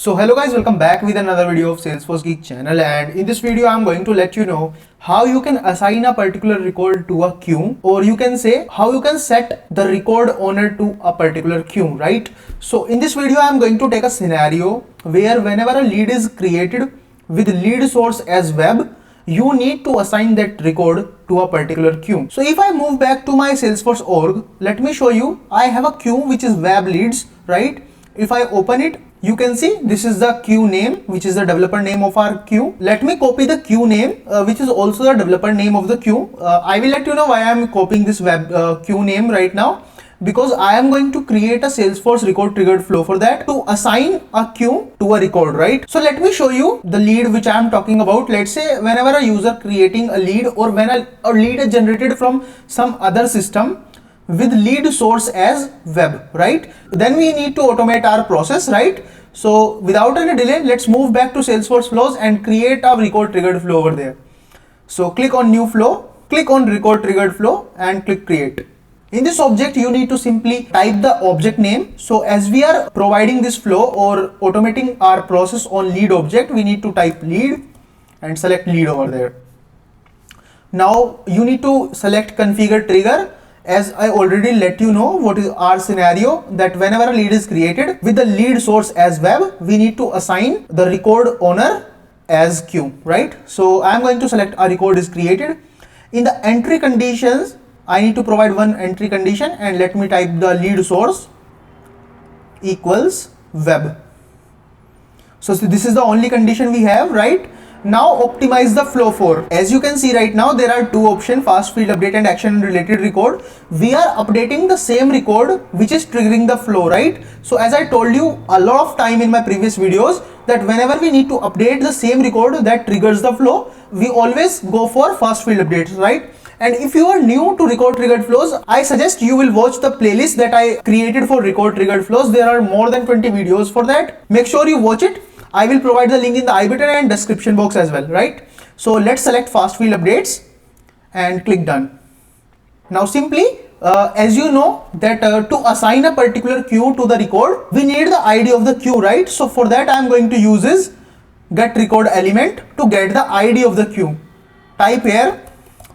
So hello guys, welcome back with another video of Salesforce Geek channel, and in this video I'm going to let you know how you can assign a particular record to a queue, or you can say how you can set the record owner to a particular queue, right? So in this video I'm going to take a scenario where whenever a lead is created with lead source as web, you need to assign that record to a particular queue. So if I move back to my Salesforce org, let me show you. I have a queue which is web leads, right? If I open it, you can see this is the queue name, which is the developer name of our queue. Let me copy the queue name, which is also the developer name of the queue. I will let you know why I am copying this web queue name right now, because I am going to create a Salesforce record triggered flow for that to assign a queue to a record, right? So let me show you the lead which I am talking about. Let's say whenever a user creating a lead, or when a lead is generated from some other system with lead source as web, right? Then we need to automate our process, right? So without any delay, let's move back to Salesforce flows and create a record triggered flow over there. So click on new flow, click on record triggered flow and click create. In this object, you need to simply type the object name. So as we are providing this flow or automating our process on lead object, we need to type lead and select lead over there. Now you need to select configure trigger. As I already let you know what is our scenario, that whenever a lead is created with the lead source as web, we need to assign the record owner as queue, right? So I am going to select a record is created. In the entry conditions, I need to provide one entry condition, and let me type the lead source equals web. So this is the only condition we have, right? Now optimize the flow for. As you can see right now, there are two options: fast field update and action related record. We are updating the same record which is triggering the flow, right? So as I told you a lot of time in my previous videos, that whenever we need to update the same record that triggers the flow, we always go for fast field updates, right? And if you are new to record triggered flows, I suggest you will watch the playlist that I created for record triggered flows. There are more than 20 videos for that. Make sure you watch it. I will provide the link in the I button and description box as well, right? So let's select fast field updates and click done. Now simply, as you know that to assign a particular queue to the record, we need the ID of the queue, right? So for that I am going to use is get record element to get the ID of the queue. Type here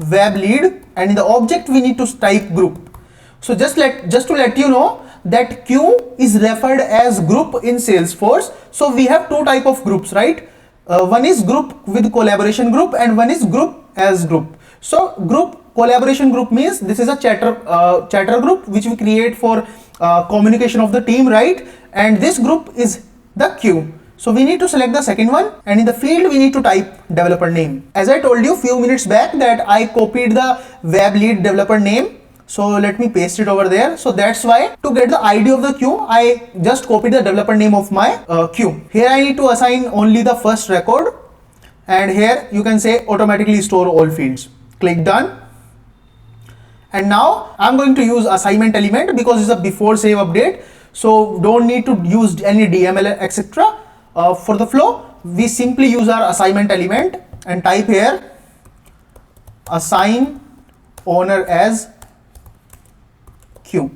web lead, and in the object we need to type group. So just to let you know that queue is referred as group in Salesforce. So we have two type of groups, right? One is group with collaboration group, and one is group as group. So group collaboration group means this is a chatter group which we create for communication of the team, right? And this group is the queue. So we need to select the second one, and in the field we need to type developer name. As I told you few minutes back that I copied the web lead developer name. So let me paste it over there. So that's why to get the ID of the queue, I just copied the developer name of my queue. Here I need to assign only the first record, and here you can say automatically store all fields. Click done. And now I'm going to use assignment element because it's a before save update. So don't need to use any DML etc. For the flow, we simply use our assignment element and type here assign owner as queue.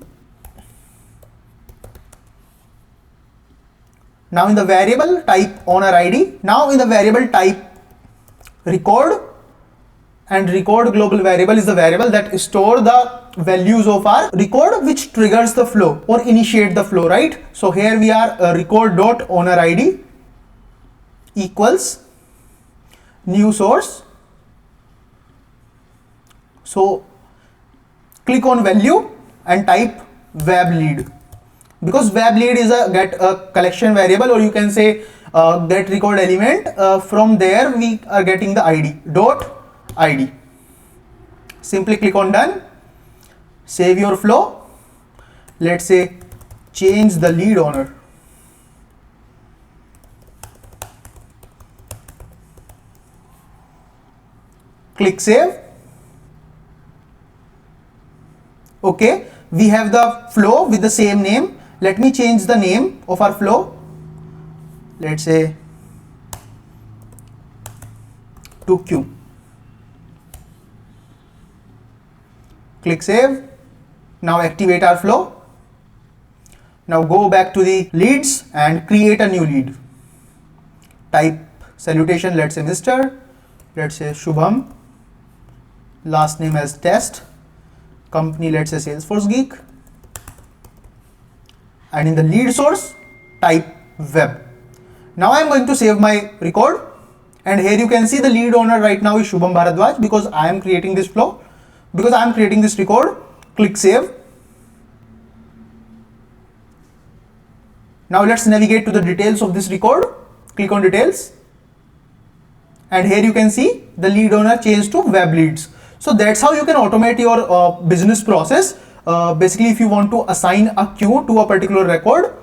Now in the variable type owner ID. Now in the variable type record, and record global variable is the variable that store the values of our record which triggers the flow or initiate the flow, right? So here we are record dot owner ID equals new source. So click on value and type web lead, because web lead is a get a collection variable, or you can say get record element. From there we are getting the ID dot ID. Simply click on done. Save your flow. Let's say change the lead owner. Click save. Okay, we have the flow with the same name. Let me change the name of our flow. Let's say to queue. Click save. Now activate our flow. Now go back to the leads and create a new lead. type salutation, let's say Mr., let's say Shubham, last name as Test, company, let's say Salesforce Geek, and in the lead source type web. Now I am going to save my record, and here you can see the lead owner right now is Shubham Bharadwaj, because I am creating this flow, because I am creating this record. Click save. Now let's navigate to the details of this record. Click on details, and here you can see the lead owner changed to web leads. So that's how you can automate your business process. Basically, if you want to assign a queue to a particular record,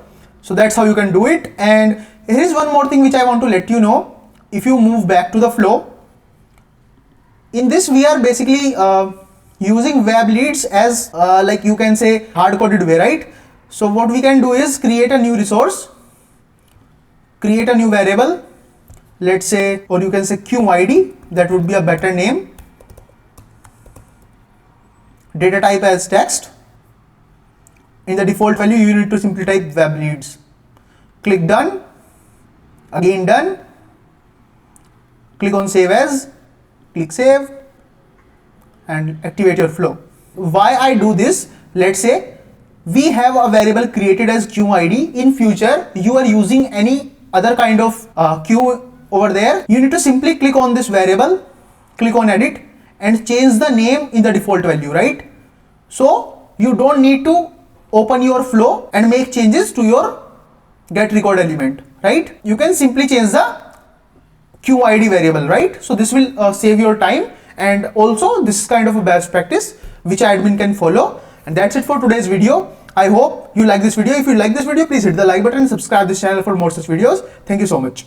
so that's how you can do it. And here is one more thing which I want to let you know. If you move back to the flow, in this we are basically using web leads as like you can say hard-coded way, right? So what we can do is create a new resource, create a new variable, let's say, or you can say queue ID, that would be a better name. Data type as text. In the default value, you need to simply type web leads. Click done, again done. Click on save as, click save, and activate your flow. Why I do this? Let's say we have a variable created as queue ID. In future, you are using any other kind of queue over there. You need to simply click on this variable, click on edit, and change the name in the default value, right? So you don't need to open your flow and make changes to your get record element, right? You can simply change the queue ID variable, right? So this will save your time, and also this is kind of a best practice which admin can follow. And that's it for today's video. I hope you like this video. If you like this video, please hit the like button and subscribe this channel for more such videos. Thank you so much.